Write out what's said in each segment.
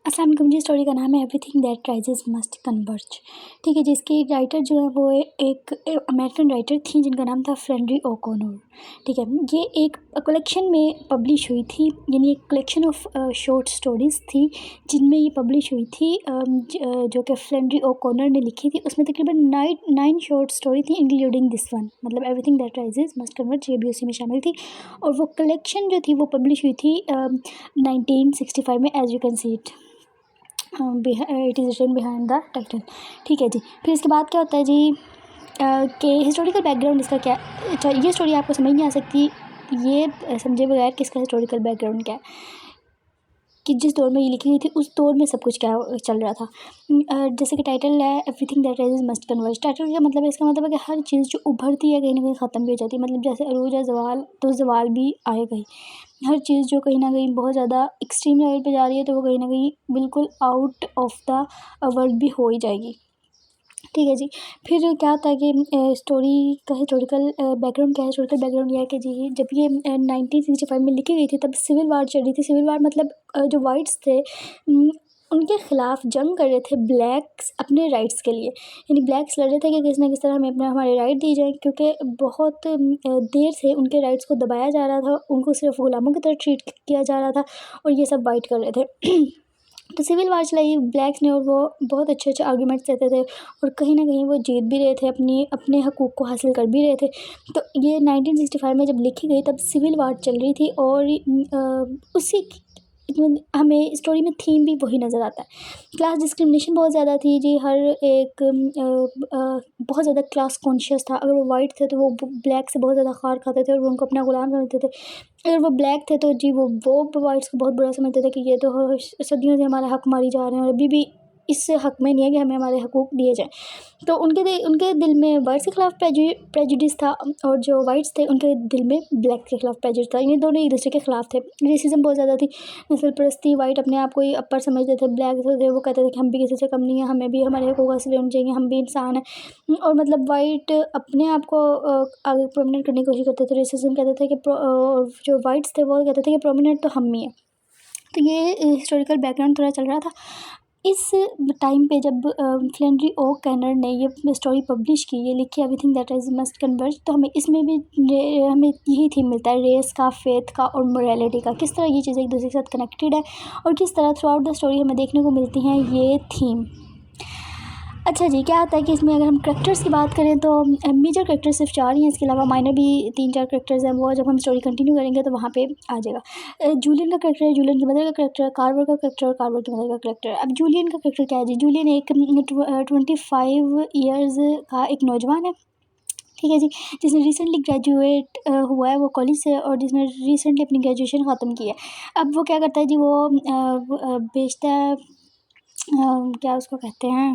अस्सलाम वालेकुम जी। स्टोरी का नाम है everything that rises must converge. ठीक है, जिसकी राइटर जो है वो एक अमेरिकन राइटर थी जिनका नाम था फ्लेनरी ओकोनर। ठीक है, ये एक कलेक्शन में पब्लिश हुई थी, यानी एक कलेक्शन ऑफ शॉर्ट स्टोरीज़ थी जिनमें ये पब्लिश हुई थी, जो कि फ्लेनरी ओकोनर ने लिखी थी। उसमें तकरीबन 9 शॉर्ट स्टोरी थी इंक्लूडिंग दिस वन, मतलब everything that rises must converge ये भी उसी में शामिल थी। और वो कलेक्शन जो थी वो पब्लिश हुई थी 1965 में, as you can see it it is written behind the title. ठीक है जी। फिर इसके बाद क्या होता है जी कि हिस्टोरिकल बैकग्राउंड इसका क्या। अच्छा, ये स्टोरी आपको समझ नहीं आ सकती ये समझे बगैर कि इसका हिस्टोरिकल बैकग्राउंड क्या है, कि जिस दौर में ये लिखी गई थी उस दौर में सब कुछ क्या चल रहा था। जैसे कि टाइटल है everything that rises must converge. Title का मतलब है, इसका मतलब है कि हर चीज़ जो उभरती है कहीं ना कहीं ख़त्म भी हो जाती है। मतलब जैसे अरूज है ज़वाल, तो ज़वाल भी आएगा ही। हर चीज़ जो कहीं ना कहीं बहुत ज़्यादा एक्सट्रीम लेवल पे जा रही है तो वो कहीं ना कहीं बिल्कुल आउट ऑफ द वर्ल्ड भी हो ही जाएगी। ठीक है जी। फिर क्या होता है कि स्टोरी का हिस्टोरिकल बैकग्राउंड क्या है। हिस्टोरिकल बैकग्राउंड यह है कि जी जब ये 1965 में लिखी गई थी तब सिविल वार चल रही थी। सिविल वार मतलब जो वाइट्स थे उनके ख़िलाफ़ जंग कर रहे थे ब्लैक्स अपने राइट्स के लिए। यानी ब्लैक्स लड़ रहे थे कि किस ना किस तरह हमें अपना हमारे राइट दिए जाएँ, क्योंकि बहुत देर से उनके राइट्स को दबाया जा रहा था, उनको सिर्फ ग़ुलामों की तरह ट्रीट किया जा रहा था और ये सब वाइट कर रहे थे। तो सिविल वार चलाई ब्लैक्स ने और वो बहुत अच्छे अच्छे आर्गूमेंट्स देते थे और कहीं ना कहीं वो जीत भी रहे थे, अपने हकूक़ को हासिल कर भी रहे थे। तो ये 1965 में जब लिखी गई तब सिविल वार चल रही थी और उसी हमें स्टोरी में थीम भी वही नज़र आता है। क्लास डिस्क्रिमिनेशन बहुत ज़्यादा थी जी। हर एक बहुत ज़्यादा क्लास कॉन्शियस था। अगर वो वाइट थे तो वो ब्लैक से बहुत ज़्यादा खार खाते थे और वो उनको अपना ग़ुलाम समझते थे। अगर वो ब्लैक थे तो जी वो वाइट्स को बहुत बुरा समझते थे कि ये तो सदियों से हमारा हक मारी जा रहे हैं और अभी भी इस हक में नहीं है कि हमें हमारे हकूक़ दिए जाएँ। तो उनके दिल में वाइट्स के ख़िलाफ़ प्रेजुडिस था और जो वाइट्स थे उनके दिल में ब्लैक के ख़िलाफ़ प्रेजुडिस था। ये दोनों एक दूसरे के ख़िलाफ़ थे। रेसिज्म बहुत ज़्यादा थी, नस्ल परस्ती। वाइट अपने आप को ही अपर समझते थे, ब्लैक थे वो कहते थे कि हम भी किसी से कम नहीं है, हमें भी हमारे हकूक़ हासिल होने चाहिए, हम भी इंसान हैं। और मतलब वाइट अपने आप को आगे प्रोमिनेंट करने की कोशिश करते थे। रेसिज्म कहते थे कि जो वाइट्स थे वो कहते थे कि प्रोमिनेंट तो हम ही हैं। तो ये हिस्टोरिकल बैकग्राउंड थोड़ा चल रहा था इस टाइम पे जब फ्लेनरी ओ कैनर ने ये स्टोरी पब्लिश की, ये लिखी everything that is must converge. तो हमें इसमें भी हमें यही थीम मिलता है, रेस का, फेथ का और मोरालिटी का। किस तरह ये चीज़ें एक दूसरे के साथ कनेक्टेड है और किस तरह थ्रू आउट द स्टोरी हमें देखने को मिलती हैं ये थीम। अच्छा जी, क्या होता है कि इसमें अगर हम करैक्टर्स की बात करें तो मेजर करैक्टर्स सिर्फ 4 ही हैं, इसके अलावा माइनर भी 3-4 करैक्टर्स हैं। वो जब हम स्टोरी कंटिन्यू करेंगे तो वहाँ पे आ जाएगा। जूलियन का करैक्टर है, जूलियन की मदर का करैक्टर है, कार्वर का करैक्टर और कार्वर की मदर का करैक्टर। अब जूलियन का करैक्टर क्या है जी। जूलियन एक 25 ईयर्स का एक नौजवान है। ठीक है जी, जिसने रिसेंटली ग्रेजुएट हुआ है वो कॉलेज से और जिसने रिसेंटली अपनी ग्रेजुएशन ख़त्म की है। अब वो क्या करता है जी, वो बेचता है, क्या उसको कहते हैं,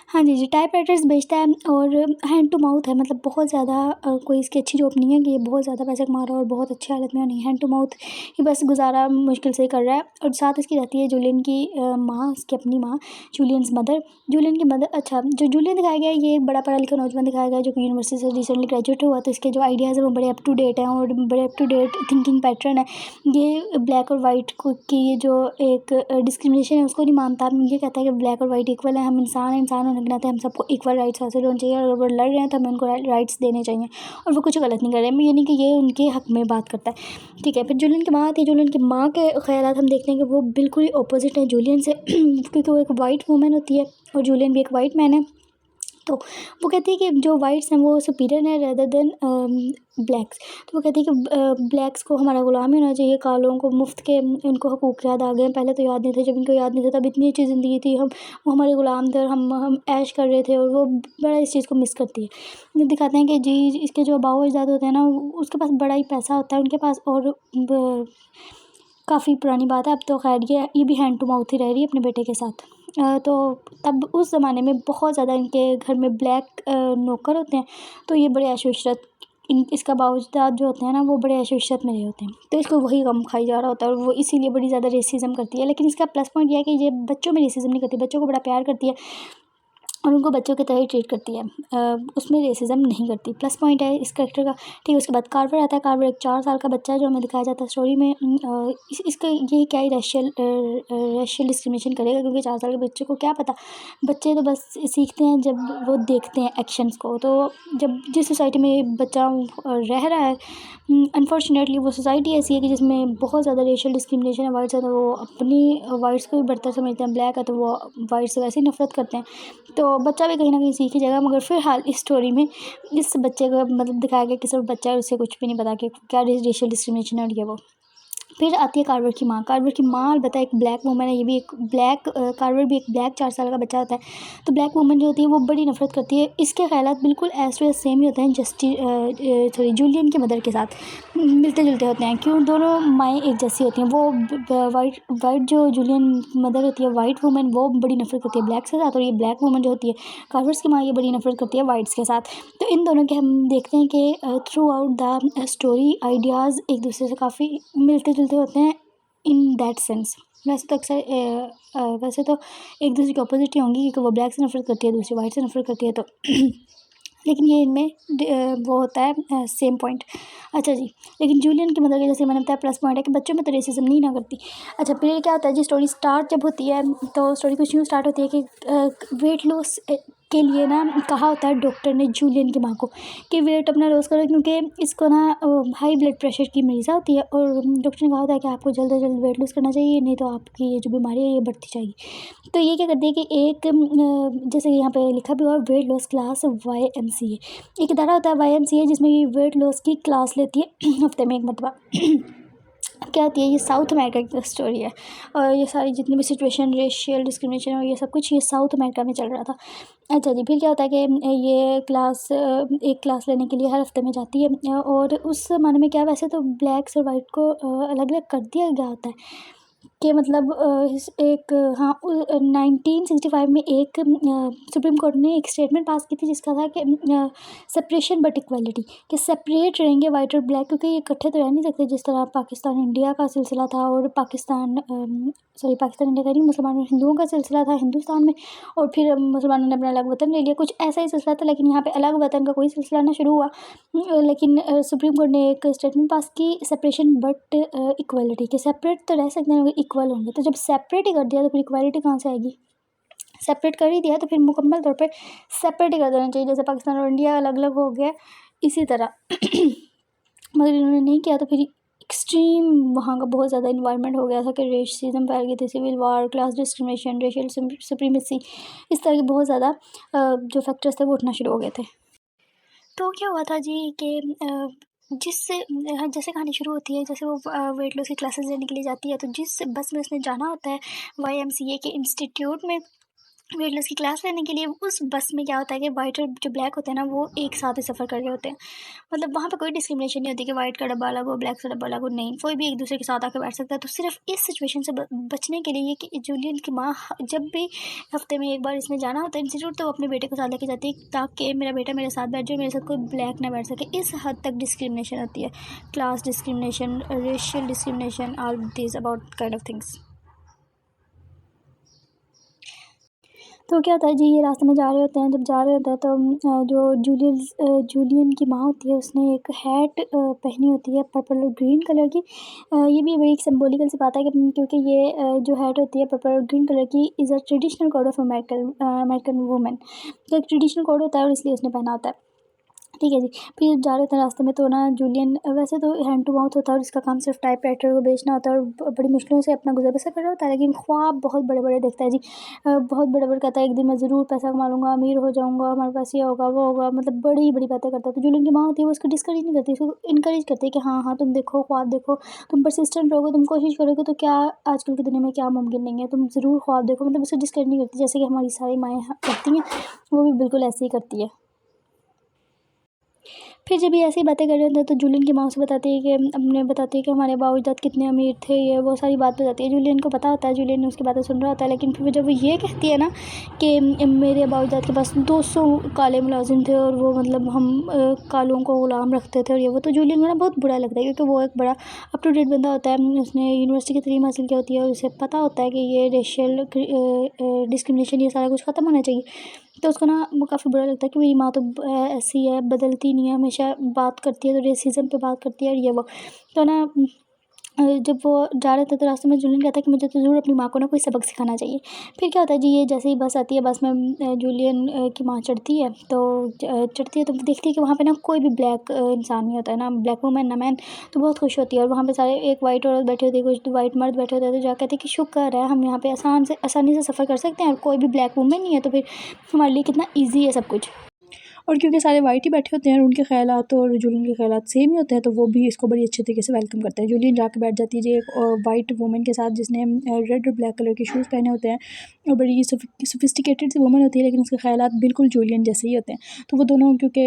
हाँ जी जी, टाइपराइटर्स बेचता है और हैंड टू माउथ है। मतलब बहुत ज़्यादा कोई इसकी अच्छी जॉब नहीं है कि ये बहुत ज़्यादा पैसे कमा रहा है और बहुत अच्छी हालत में नहीं, हैंड टू माउथ ही बस गुजारा मुश्किल से कर रहा है। और साथ इसकी रहती है जूलियन की माँ, इसकी अपनी माँ, जूलियंस मदर। जूलियन की मदर, अच्छा, जो जूलियन दिखाया गया है ये एक बड़ा पढ़ा लिखा नौजवान दिखाया गया है जो कि यूनिवर्सिटी से रिसेंटली ग्रेजुएट हुआ। तो इसके जो आइडियाज़ हैं वो बड़े अप टू डेट हैं और बड़े up to date thinking pattern है। ये ब्लैक और वाइट को की जो एक डिस्क्रिमिनेशन है उसको नहीं मानता। ये कहता है कि ब्लैक और वाइट इक्वल है, हम इंसान हैं, इंसान होने के नाते हम सबको इक्वल राइट्स हासिल होने चाहिए और अगर वो लड़ रहे हैं तो हमें उनको राइट्स देने चाहिए और वो कुछ गलत नहीं कर रहे हैं, यानी कि ये उनके हक़ में बात करता है। ठीक है, फिर जूलियन की माँ थी। जूलियन की माँ के ख़यालात हम देखते हैं कि वो बिल्कुल ही अपोजिट हैं जूलियन से क्योंकि वो एक वाइट वूमेन होती है और जूलियन भी एक वाइट मैन है। तो वो कहती है कि जो वाइट्स हैं वो सुपीरियर हैं रेदर देन ब्लैक्स। तो वो कहती है कि ब्लैक्स को हमारा ग़ुलाम ही होना चाहिए, कालों को मुफ्त के उनको हकूक़ याद आ गए हैं। पहले तो याद नहीं थे, जब इनको याद नहीं था तब इतनी अच्छी ज़िंदगी थी, वो हमारे ग़ुलाम थे और हम ऐश कर रहे थे और वो बड़ा इस चीज़ को मिस करती है। ये दिखाते हैं कि जी इसके जो आबाओ अजदाद होते हैं ना उसके पास बड़ा ही पैसा होता है उनके पास और काफ़ी पुरानी बात है, अब तो खैर ये भी हैंड टू माउथ ही रह रही है अपने बेटे के साथ। तो तब उस ज़माने में बहुत ज़्यादा इनके घर में ब्लैक नौकर होते हैं तो ये बड़े ऐशो इशरत इसका बावजूद जो होते हैं ना वो बड़े ऐशो इशरत में रहे होते हैं। तो इसको वही गम खाई जा रहा होता है और वो इसीलिए बड़ी ज़्यादा रेसिज्म करती है। लेकिन इसका प्लस पॉइंट ये है कि ये बच्चों में रेसिज्म नहीं करती, बच्चों को बड़ा प्यार करती है। और उनको बच्चों की तरह ही ट्रीट करती है, उसमें रेसिज्म नहीं करती। प्लस पॉइंट है इस कैरेक्टर का। ठीक है, उसके बाद कार्वर आता है। कार्वर एक 4 साल का बच्चा है जो हमें दिखाया जाता है स्टोरी में। इसका ये क्या ही रेशियल डिस्क्रिमिनेशन करेगा, क्योंकि 4 साल के बच्चे को क्या पता। बच्चे तो बस सीखते हैं जब वो देखते हैं एक्शंस को। तो जब जिस सोसाइटी में बच्चा रह रहा है, अनफॉर्चुनेटली वो सोसाइटी ऐसी है कि जिसमें बहुत ज़्यादा रेशियल डिस्क्रिमिनेशन है। वाइट्स है तो वो अपनी वाइट्स को भी बढ़तर समझते हैं, ब्लैक है तो वो वाइट से वैसे ही नफरत करते हैं। तो बच्चा भी कहीं ना कहीं सीख ही जाएगा। मगर फ़िलहाल इस स्टोरी में इस बच्चे को मतलब दिखाया गया कि सिर्फ बच्चा है, उससे कुछ भी नहीं पता कि क्या रेशियल डिस्क्रिमिनेशन है और ये वो। फिर आती है कार्वर की माँ। कार्वर की माँ अलबत्ता एक ब्लैक वूमन है। ये भी एक ब्लैक कार्वर भी एक ब्लैक 4 साल का बच्चा होता है। तो ब्लैक वूमन जो होती है वो बड़ी नफरत करती है। इसके ख़यालात बिल्कुल एज टू एज सेम ही होते हैं जूलियन की मदर के साथ, मिलते जुलते होते हैं। क्यों, दोनों माएँ एक जैसी होती हैं। वो वाइट जो जूलियन मदर होती है, वाइट वूमन, वो बड़ी नफरत करती है ब्लैक के साथ। और ये ब्लैक वूमन जो होती है कार्वर्स की माँ, ये बड़ी नफरत करती है वाइट्स के साथ। तो इन दोनों के हम देखते हैं कि through out the story ideas एक दूसरे से काफ़ी मिलते जुलते होते हैं इन दैट सेंस। वैसे तो वैसे तो एक दूसरे के अपोजिट ही होंगी, क्योंकि वो ब्लैक से नफरत करती है, दूसरी वाइट से नफरत करती है। तो लेकिन ये इनमें वो होता है सेम पॉइंट। अच्छा जी, लेकिन जूलियन की मदर के जैसे मैंने बताया प्लस पॉइंट है कि बच्चों में तो रेसिज्म नहीं ना करती। अच्छा, फिर क्या होता है जी, स्टोरी स्टार्ट जब होती है तो स्टोरी कुछ यूँ स्टार्ट होती है कि वेट लॉस के लिए ना कहा होता है डॉक्टर ने जूलियन की माँ को कि वेट अपना लॉस करो, क्योंकि इसको ना हाई ब्लड प्रेशर की मरीज़ होती है। और डॉक्टर ने कहा होता है कि आपको जल्द से जल्द वेट लॉस करना चाहिए, नहीं तो आपकी ये जो बीमारी है ये बढ़ती जाएगी। तो ये क्या करती है कि एक जैसे यहाँ पे लिखा भी हुआ है वेट लॉस क्लास YMCA, एक इदारा होता है YMCA जिसमें ये वेट लॉस की क्लास लेती है हफ्ते में एक मरतबा। क्या होती है, ये साउथ अमेरिका की स्टोरी है। और ये सारी जितनी भी सिचुएशन रेशियल डिस्क्रिमिनेशन और ये सब कुछ ये साउथ अमेरिका में चल रहा था। अच्छा जी, फिर क्या होता है कि ये क्लास एक क्लास लेने के लिए हर हफ्ते में जाती है। और उस ज़माने में क्या, वैसे तो ब्लैक्स और वाइट को अलग अलग कर दिया गया होता है कि मतलब एक हाँ 1965 में एक सुप्रीम कोर्ट ने एक स्टेटमेंट पास की थी जिसका था कि सेपरेशन बट इक्वलिटी, कि सेपरेट रहेंगे वाइट और ब्लैक, क्योंकि ये इकट्ठे तो रह नहीं सकते। जिस तरह पाकिस्तान इंडिया का सिलसिला था और पाकिस्तान इंडिया का नहीं, मुसलमानों और हिंदुओं का सिलसिला था हिंदुस्तान में, और फिर मुसलमानों ने अपना अलग वतन ले लिया, कुछ ऐसा ही सिलसिला था। लेकिन यहाँ पे अलग वतन का कोई सिलसिला ना शुरू हुआ। लेकिन सुप्रीम कोर्ट ने एक स्टेटमेंट पास की सेपरेशन बट इक्वलिटी, के सेपरेट तो रह सकते हैं मगर इक्वल होंगे। तो जब सेपरेट ही कर दिया तो फिर इक्वलिटी कहाँ से आएगी। सेपरेट कर ही दिया तो फिर मुकम्मल तौर पे सेपरेट ही कर देना चाहिए, जैसे पाकिस्तान और इंडिया अलग अलग हो गया इसी तरह। मगर इन्होंने नहीं किया तो फिर एक्सट्रीम वहाँ का बहुत ज़्यादा इन्वायरमेंट हो गया था कि रेसिज्म फैल गई थी, civil war, class discrimination, racial supremacy, इस तरह के बहुत ज़्यादा जो फैक्टर्स थे वो उठना शुरू हो गए थे। तो क्या हुआ था जी कि जिससे जैसे कहानी शुरू होती है, जैसे वो वेट लॉस की क्लासेस लेने के लिए जाती है, तो जिस बस में उसने जाना होता है YMCA के इंस्टीट्यूट में वेट लॉस की क्लास लेने के लिए, उस बस में क्या होता है कि वाइट और जो ब्लैक होते हैं ना वो एक साथ ही सफ़र कर रहे होते हैं। मतलब वहाँ पे कोई डिस्क्रिमिनेशन नहीं होती कि वाइट का डब्बा अलग हो ब्लैक का डब्बा अलग हो, नहीं, कोई भी एक दूसरे के साथ आके बैठ सकता है। तो सिर्फ इस सिचुएशन से बचने के लिए कि जूलियन की माँ जब भी हफ्ते में एक बार इसमें जाना होता है इंस्टीट्यूट, तो वो अपने बेटे को साथ लेके जाती है ताकि मेरा बेटा मेरे साथ बैठ जाए, मेरे साथ कोई ब्लैक ना बैठ सके। इस हद तक डिस्क्रिमिनेशन होती है, class discrimination, racial discrimination, all this about kind of things. तो क्या होता है जी, ये रास्ते में जा रहे होते हैं, जब जा रहे होते हैं तो जो जूलियन की माँ होती है उसने एक हैट पहनी होती है पर्पल और ग्रीन कलर की। ये भी बड़ी एक सिंबॉलिकल सी बात है कि क्योंकि ये जो हैट होती है पर्पल और ग्रीन कलर की is a traditional code of American women, तो एक ट्रेडिशनल कोड होता है और इसलिए उसने पहना होता है। ठीक है जी, फिर जा रहे थे रास्ते में तो ना जूलियन वैसे तो हैंड टू माउथ होता है और इसका काम सिर्फ टाइपराइटर को बेचना होता है और बड़ी मुश्किलों से अपना गुजर बसर कर रहा होता है, लेकिन ख्वाब बहुत बड़े बड़े देखता है जी। बहुत बड़े बड़े कहता है, एक दिन मैं ज़रूर पैसा कमा लूँगा, अमीर हो जाऊँगा, हमारे पास ये होगा वो होगा, मतलब बड़ी बड़ी बातें करता है। तो जूलियन की माँ होती है वो उसको डिस्करेज नहीं करती, उसको इनकरेज करती है कि हाँ हाँ तुम देखो, ख्वाब देखो, तुम परसिस्टेंट रहोगे, तुम कोशिश करोगे तो क्या आजकल की दुनिया में क्या मुमकिन नहीं है, तुम ज़रूर ख्वाब देखो। मतलब उसको डिस्करेज नहीं करती, जैसे कि हमारी सारी माएँ करती हैं, वो भी बिल्कुल ऐसे ही करती है। फिर जब ये ऐसी बातें कर रहे होते हैं तो जूलियन की माँ उसे बताती है कि हमारे अबू-अजदाद कितने अमीर थे, ये वो सारी बात बताती है। जूलियन को पता होता है, जूलियन उसकी बातें सुन रहा होता है, लेकिन फिर जब वो ये कहती है ना कि मेरे अबू-अजदाद के पास 200 काले मुलाजिम थे और वो मतलब हम कालों को ग़ुलाम रखते थे और ये वो, तो जूलियन को ना बहुत बुरा लगता है, क्योंकि वो एक बड़ा अप टू डेट बंदा होता है, उसने यूनिवर्सिटी की तालीम हासिल की होती है और उसे पता होता है कि ये रेशियल डिस्क्रिमिनेशन ये सारा कुछ ख़त्म होना चाहिए। तो उसको ना वो काफ़ी बुरा लगता है कि मेरी माँ तो ऐसी है, बदलती नहीं है, हमेशा बात करती है तो रेसिज़्म पे बात करती है और ये वो। तो ना जब वो जा रहे थे तो रास्ते में जूलियन कहता है कि मुझे तो ज़रूर अपनी माँ को ना कोई सबक सिखाना चाहिए। फिर क्या होता है जी, ये जैसे ही बस आती है, बस में जूलियन की माँ चढ़ती है, तो चढ़ती है तो देखती है कि वहाँ पे ना कोई भी ब्लैक इंसान नहीं होता है, ना ब्लैक वुमन ना मैन। तो बहुत खुश होती है और वहाँ पे सारे एक वाइट औरत बैठी होती है, कुछ वाइट मर्द बैठे होते हैं, तो जा कहते हैं कि शुक्र है हम यहाँ पे आसानी से सफ़र कर सकते हैं और कोई भी ब्लैक वुमन नहीं है, तो फिर हमारे लिए कितना ईज़ी है सब कुछ। और क्योंकि सारे वाइट ही बैठे होते हैं और उनके ख़यालात और जूलियन के ख़यालात सेम ही होते हैं, तो वो भी इसको बड़ी अच्छे तरीके से वेलकम करते हैं। जूलियन जाके बैठ जाती है जी एक वाइट वुमन के साथ, जिसने रेड और ब्लैक कलर के शूज़ पहने होते हैं और बड़ी सोफिस्टिकेटेड सी वुमन होती है, लेकिन उसके ख़यालात बिल्कुल जूलियन जैसे ही होते हैं। तो वो दोनों क्योंकि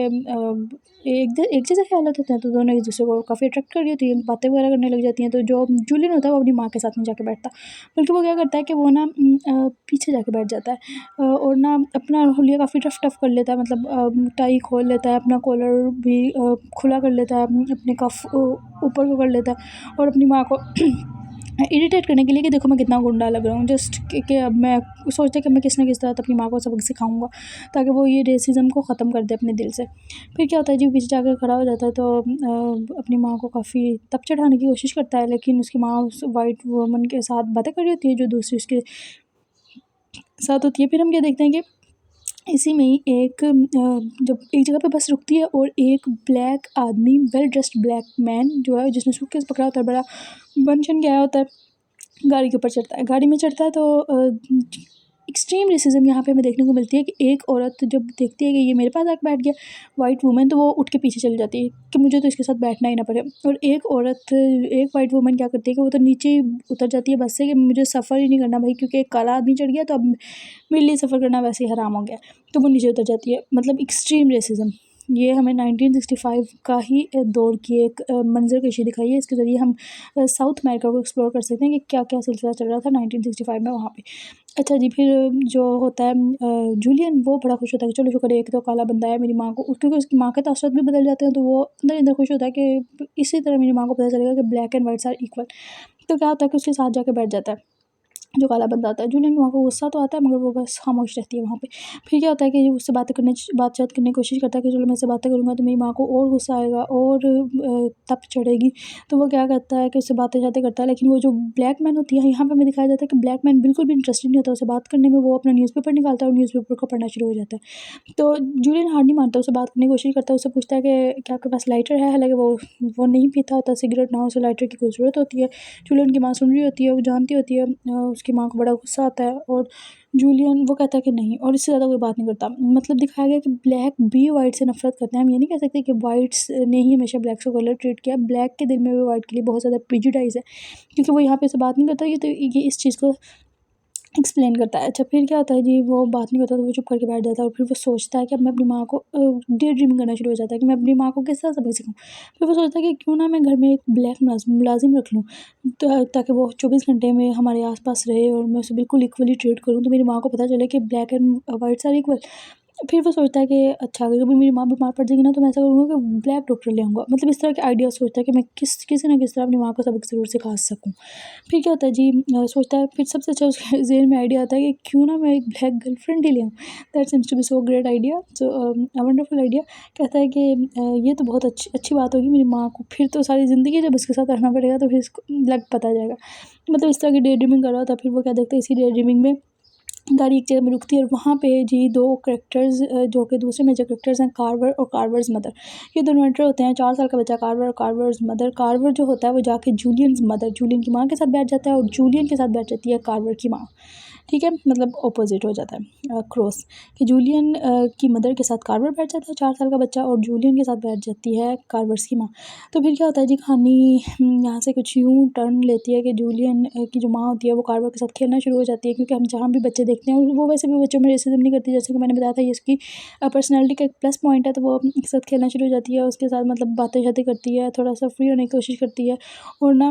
एक जैसे ख़यालात होते हैं, तो दोनों एक दूसरे को काफ़ी अट्रैक्ट कर रही होती हैं, बातें वगैरह करने लग जाती हैं। तो जो जूलियन होता है वो अपनी माँ के साथ नहीं जाके बैठता, बल्कि वो क्या करता है कि वो ना पीछे जाके बैठ जाता है और ना अपना हुलिया काफ़ी टफ कर लेता है, मतलब टाई खोल लेता है, अपना कॉलर भी खुला कर लेता है, अपने कफ ऊपर को कर लेता है और अपनी माँ को इरिटेट करने के लिए कि देखो मैं कितना गुंडा लग रहा हूँ, जस्ट कि अब मैं सोचता कि मैं किस ना किस तरह तो अपनी माँ को सबक सिखाऊंगा ताकि वो ये रेसिज्म को ख़त्म कर दे अपने दिल से। फिर क्या होता है जी, पीछे जाकर खड़ा हो जाता है, तो अपनी माँ को काफ़ी तब चढ़ाने की कोशिश करता है, लेकिन उसकी माँ उस वाइट वुमन के साथ बातें कर रही होती है जो दूसरी उसके साथ होती है। फिर हम क्या देखते हैं कि इसी में ही एक जब एक जगह पे बस रुकती है और एक ब्लैक आदमी, वेल ड्रेस्ड ब्लैक मैन जो है, जिसने सूटकेस पकड़ा होता है, बड़ा बन ठन के आया होता है, गाड़ी के ऊपर चढ़ता है। गाड़ी में चढ़ता है तो एक्सट्रीम रेसिज्म यहाँ पे हमें देखने को मिलती है कि एक औरत जब देखती है कि ये मेरे पास आके बैठ गया वाइट वुमन, तो वो उठ के पीछे चली जाती है कि मुझे तो इसके साथ बैठना ही ना पड़े। और एक वाइट वुमन क्या करती है कि वो तो नीचे ही उतर जाती है बस से कि मुझे सफ़र ही नहीं करना भाई, क्योंकि एक काला आदमी चढ़ गया तो अब मेरे लिए सफ़र करना वैसे ही हराम हो गया। तो वो नीचे उतर जाती है, मतलब एक्सट्रीम रेसिज्म। ये हमें 1965 का ही दौर की एक मंजर कशी दिखाई है। इसके ज़रिए हम साउथ अमेरिका को एक्सप्लोर कर सकते हैं कि क्या क्या सिलसिला चल रहा था 1965 में वहाँ पे। अच्छा जी, फिर जो होता है जूलियन, वो बड़ा खुश होता है कि चलो शुक्र है एक तो काला बंदा है, मेरी माँ को, क्योंकि उसकी माँ के तासुरात भी बदल जाते हैं, तो वो अंदर अंदर खुश होता है कि इसी तरह मेरी माँ को पता चलेगा कि black and whites are equal. तो क्या होता है कि उसके साथ जाके बैठ जाता है जो काला बंदा होता है। जूलियन को वहाँ को गुस्सा तो आता है, मगर वो बस खामोश रहती है वहाँ पे। फिर क्या होता है कि उससे बातचीत करने की कोशिश करता है कि चलो मैं इससे बातें करूँगा तो मेरी माँ को और गुस्सा आएगा और तप चढ़ेगी। तो वो क्या करता है कि उससे बातें करता है, लेकिन वो जो ब्लैक मैन होती है, यहाँ पे हमें दिखाया जाता है कि ब्लैक मैन बिल्कुल भी इंटरेस्टेड नहीं होता उससे बात करने में। वो अपना न्यूज़पेपर निकालता है और न्यूज़पेपर को पढ़ना शुरू हो जाता है। तो जूलियन हार नहीं मानता, उससे बात करने की कोशिश करता है, उससे पूछता है कि क्या आपके पास लाइटर है। हालांकि वो नहीं पीता होता सिगरेट, ना उसे लाइटर की कोई ज़रूरत होती है। जूलियन की माँ सुन रही होती है, वो जानती होती है, उसकी माँ को बड़ा गुस्सा आता है और जूलियन वो कहता है कि नहीं, और इससे ज़्यादा कोई बात नहीं करता। मतलब दिखाया गया कि ब्लैक भी वाइट से नफरत करते हैं। हम ये नहीं कह सकते कि वाइट्स ने ही हमेशा ब्लैक को गलत ट्रीट किया, ब्लैक के दिल में भी वाइट के लिए बहुत ज़्यादा प्रिजुडाइज है, क्योंकि वो यहाँ पे से बात नहीं करता। ये इस चीज़ को एक्सप्लेन करता है। अच्छा, फिर क्या होता है जी, वो बात नहीं करता तो वो चुप करके बैठ जाता है और फिर वो सोचता है कि अब मैं अपनी माँ को डे ड्रीमिंग करना शुरू हो जाता है कि मैं अपनी माँ को किस तरह सबक सिखाऊँ। फिर वो सोचता है कि क्यों ना मैं घर में एक ब्लैक मुलाजिम रख लूँ, ताकि वो 24 घंटे में हमारे आसपास रहे और मैं उसे बिल्कुल इक्वली ट्रीट करूँ, तो मेरी माँ को पता चले कि black and whites are equal. फिर वो सोचता है कि अच्छा, अगर कभी मेरी माँ बीमार पड़ जाएगी ना, तो मैं ऐसा करूँगा कि ब्लैक डॉक्टर ले आऊँगा। मतलब इस तरह के आइडिया सोचता है कि मैं किसी ना किसी तरह अपनी माँ को सबक ज़रूर सिखा सकूँ। फिर क्या होता है जी, सोचता है, फिर सबसे अच्छा उसके ज़हन में आइडिया आता है कि क्यों ना मैं एक ब्लैक गर्लफ्रेंड ही ले आऊँ। That seems to be so great idea, so a wonderful idea. कहता है कि ये तो बहुत अच्छी अच्छी बात होगी मेरी माँ को, फिर तो सारी ज़िंदगी जब उसके साथ रहना पड़ेगा तो फिर इसको लग पता जाएगा। मतलब इस तरह की डे ड्रीमिंग कर रहा था। फिर वो क्या देखता है, इसी डे ड्रीमिंग में गाड़ी एक जगह में रुकती है और वहाँ पे जी दो कैरेक्टर्स, जो कि दूसरे मेजर कैरेक्टर्स हैं, कार्वर और कार्वर्स मदर। ये दोनों एंटर होते हैं। 4 साल का बच्चा कार्वर और कार्वर्स मदर। कार्वर जो होता है वो जाके जूलियन की माँ के साथ बैठ जाता है और जूलियन के साथ बैठ जाती है कार्वर की माँ। ठीक है, मतलब ऑपोजिट हो जाता है क्रॉस, कि जूलियन की मदर के साथ कार्वर बैठ जाता है 4 साल का बच्चा, और जूलियन के साथ बैठ जाती है कार्वर्स की माँ। तो फिर क्या होता है जी, कहानी यहाँ से कुछ यूँ टर्न लेती है कि जूलियन की जो माँ होती है वो कार्वर के साथ खेलना शुरू हो जाती है, क्योंकि हम जहाँ भी बच्चे देखते हैं वो वैसे भी बच्चों में रेसिज्म नहीं करती, जैसे कि मैंने बताया था ये इसकी पर्सनैलिटी का एक प्लस पॉइंट है। तो वो के साथ खेलना शुरू हो जाती है, उसके साथ मतलब बातें शातें करती है, थोड़ा सा फ्री होने की कोशिश करती है और ना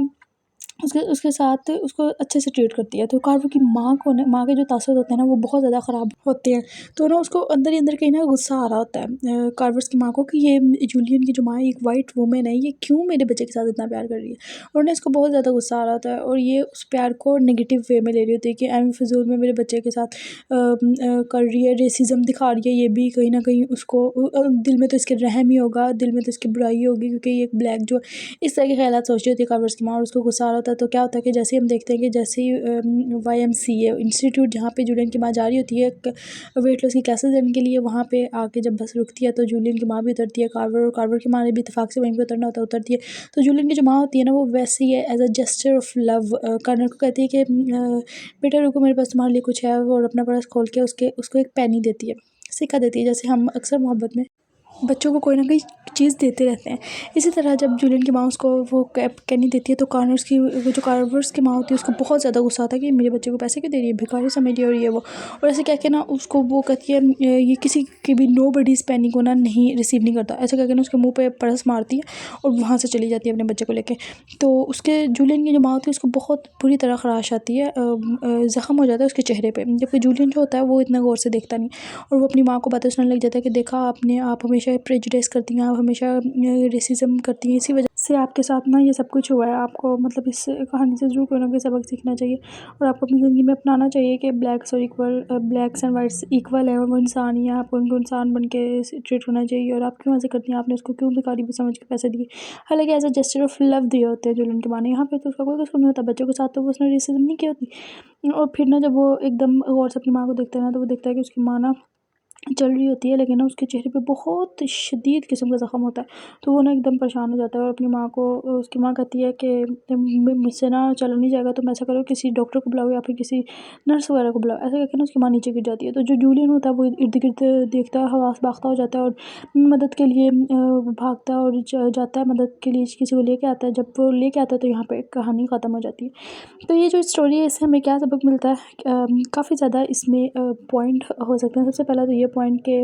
उसके उसके साथ उसको अच्छे से ट्रीट करती है। तो कार्वर की माँ के जो तासुर होते हैं ना वो बहुत ज़्यादा ख़राब होते हैं। तो ना उसको अंदर ही अंदर कहीं ना गुस्सा आ रहा होता है कार्वर्स की माँ को कि ये जूलियन की जो माँ है एक वाइट वुमेन है, ये क्यों मेरे बच्चे के साथ इतना प्यार कर रही है। और उन्हें इसको बहुत ज़्यादा गुस्सा आ रहा होता है और ये उस प्यार को नेगेटिव वे में ले रही होती है कि एम फिजूल में मेरे बच्चे के साथ कर रही है, रेसिज्म दिखा रही है। ये भी कहीं ना कहीं उसको दिल में तो इसके रहम ही होगा, दिल में तो इसकी बुराई होगी क्योंकि ये एक ब्लैक जो इस तरह के ख्याल सोच रही होती है कार्वर्स की माँ और उसको गुस्सा आ रहा होता है। तो क्या होता है कि जैसे ही हम देखते हैं कि जैसे ही YMCA इंस्टीट्यूट जहाँ पे जूलियन की माँ जा रही होती है वेट लॉस की क्लासेस देने के लिए, वहाँ पे आके जब बस रुकती है तो जूलियन की माँ भी उतरती है, कार्वर की माँ ने भी इत्तेफाक से वहीं पे उतरना होता है, उतरती है। तो जूलियन की जो माँ होती है ना वो वैसे ही है as a gesture of love corner को कहती है कि बेटा रुको मेरे पास तुम्हारे लिए कुछ है, और अपना पर्स खोल के उसको एक पेनी देती है, सिक्का देती है। जैसे हम अक्सर मोहब्बत में बच्चों को कोई ना कोई चीज़ देते रहते हैं, इसी तरह जब जूलियन की माँ उसको वो कैनी देती है तो कार्वर्स की माँ होती है उसको बहुत ज़्यादा गुस्सा आता है कि मेरे बच्चे को पैसे क्यों दे रही है, भिखारी समझ रही है और ये वो। और ऐसे कह के ना उसको वो कहती है ये किसी की भी नो बडीज़ पेनी को ना नहीं रिसीव नहीं करता, ऐसे कह के ना उसके मुँह पे पर्स मारती है और वहाँ से चली जाती है अपने बच्चे को लेके। तो उसके जूलियन की जो माँ होती है उसको बहुत बुरी तरह खराश आती है, ज़ख्म हो जाता है उसके चेहरे पे, जबकि जूलियन जो होता है वो इतना गौर से देखता नहीं और वो अपनी माँ को बातें सुनाने लग जाता है कि देखा आप हमेशा प्रेजुडिस करती हैं, आप हमेशा रेसिज्म करती हैं, इसी वजह से आपके साथ ना ये सब कुछ हुआ है। आपको मतलब इस कहानी से ज़रूर कोई ना कोई सबक सीखना चाहिए और आपको अपनी ज़िंदगी में अपनाना चाहिए कि ब्लैक्स एंड वाइट्स इक्वल है और वो इंसान ही है, आपको उनको इंसान बन के ट्रीट होना चाहिए। और आप क्यों ऐसे करती हैं, आपने उसको क्यों भिखारी भी समझ के पैसे दिए, हालांकि as a gesture of love दिए होते हैं जूलियन के माने। यहाँ पे तो उसका कोई कसूर नहीं होता, बच्चों के साथ तो वो उसने रेसिज्म नहीं की होती। और फिर ना जब वो एकदम गौर से अपनी माँ को देखता है ना तो वो देखता है कि उसकी माँ ना चल रही होती है लेकिन ना उसके चेहरे पे बहुत शदीद किस्म का ज़ख्म होता है। तो वो ना एकदम परेशान हो जाता है और अपनी माँ को उसकी माँ कहती है कि मुझसे ना चला नहीं जाएगा, तुम ऐसा करो किसी डॉक्टर को बुलाओ या फिर किसी नर्स वगैरह को बुलाओ। ऐसा करके ना उसकी माँ नीचे गिर जाती है। तो जो जूलियन होता है वो इर्द गिर्द देखता है, हवास बाख्ता हो जाता है और मदद के लिए भागता है और जाता है मदद के लिए किसी को लेके आता है। जब वो लेके आता है तो यहाँ पे कहानी ख़त्म हो जाती है। तो ये जो स्टोरी है इससे हमें क्या सबक मिलता है, काफ़ी ज़्यादा इसमें पॉइंट हो सकते हैं। सबसे पहला तो ये पॉइंट के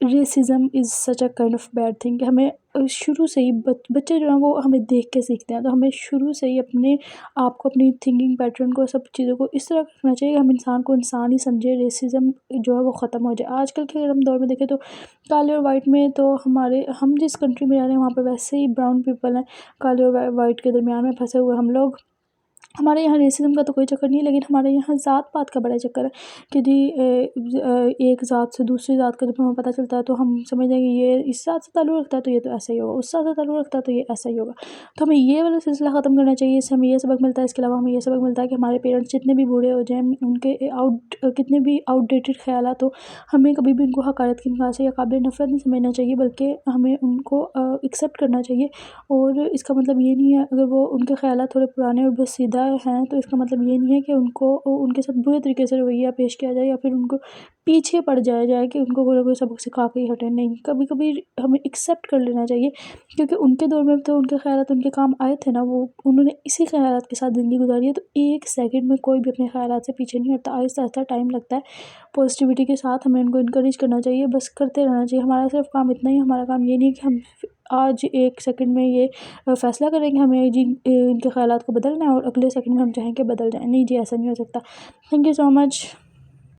racism is such a kind of bad thing कि हमें शुरू से ही बच्चे जो हैं वो हमें देख के सीखते हैं। तो हमें शुरू से ही अपने आप को, अपनी थिंकिंग पैटर्न को, सब चीज़ों को इस तरह रखना चाहिए कि हम इंसान को इंसान ही समझे, रेसिज्म जो है वो ख़त्म हो जाए। आजकल के अगर हम दौर में देखें तो काले और वाइट में तो हम जिस कंट्री में रह रहे हैं वहाँ पे वैसे ही ब्राउन पीपल हैं, काले और वाइट के दरमियान में फंसे हुए हम लोग। हमारे यहाँ रेसिज्म का तो कोई चक्कर नहीं है, लेकिन हमारे यहाँ ज़ात पात का बड़ा चक्कर है कि जी एक ज़ात से दूसरी ज़ात का जब हमें पता चलता है तो हम समझ जाएंगे ये इस ज़ात से ताल्लुक़ रखता है तो ये तो ऐसा ही होगा, उस ज़ात से ताल्लुक़ रखता है तो ये ऐसा ही होगा। तो हमें ये वाला सिलसिला ख़त्म करना चाहिए। इससे हमें ये सबक मिलता है। इसके अलावा हमें ये सबक मिलता है कि हमारे पेरेंट्स जितने भी बूढ़े हो जाएँ, उनके कितने भी आउटडेटेड ख़यालात हो, हमें कभी भी उनको हक़ारत की निगाह से या काबिल नफ़रत नहीं समझना चाहिए, बल्कि हमें उनको एक्सेप्ट करना चाहिए। और इसका मतलब ये नहीं है अगर वो उनके ख़यालात थोड़े पुराने और बसीदा हैं तो इसका मतलब ये नहीं है कि उनको उनके साथ बुरे तरीके से रवैया पेश किया जाए या फिर उनको पीछे पड़ जाया जाए कि उनको कोई ना कोई सबक सिखा के ही हटे। नहीं, कभी कभी हमें एक्सेप्ट कर लेना चाहिए क्योंकि उनके दौर में तो उनके ख़यालात उनके काम आए थे ना, वो उन्होंने इसी ख़यालात के साथ ज़िंदगी गुजारी है। तो एक सेकंड में कोई भी अपने ख़यालात से पीछे नहीं हटता, आहिस्ता आहिस्ता टाइम लगता है। पॉजिटिविटी के साथ हमें उनको इनकरेज करना चाहिए, बस करते रहना चाहिए। हमारा सिर्फ काम इतना ही, हमारा काम ये नहीं है कि हम आज एक सेकंड में ये फ़ैसला करें कि हमें जी इनके ख़यालात को बदलना है और अगले सेकंड में हम चाहें कि बदल जाएँ। नहीं जी, ऐसा नहीं हो सकता। Thank you so much.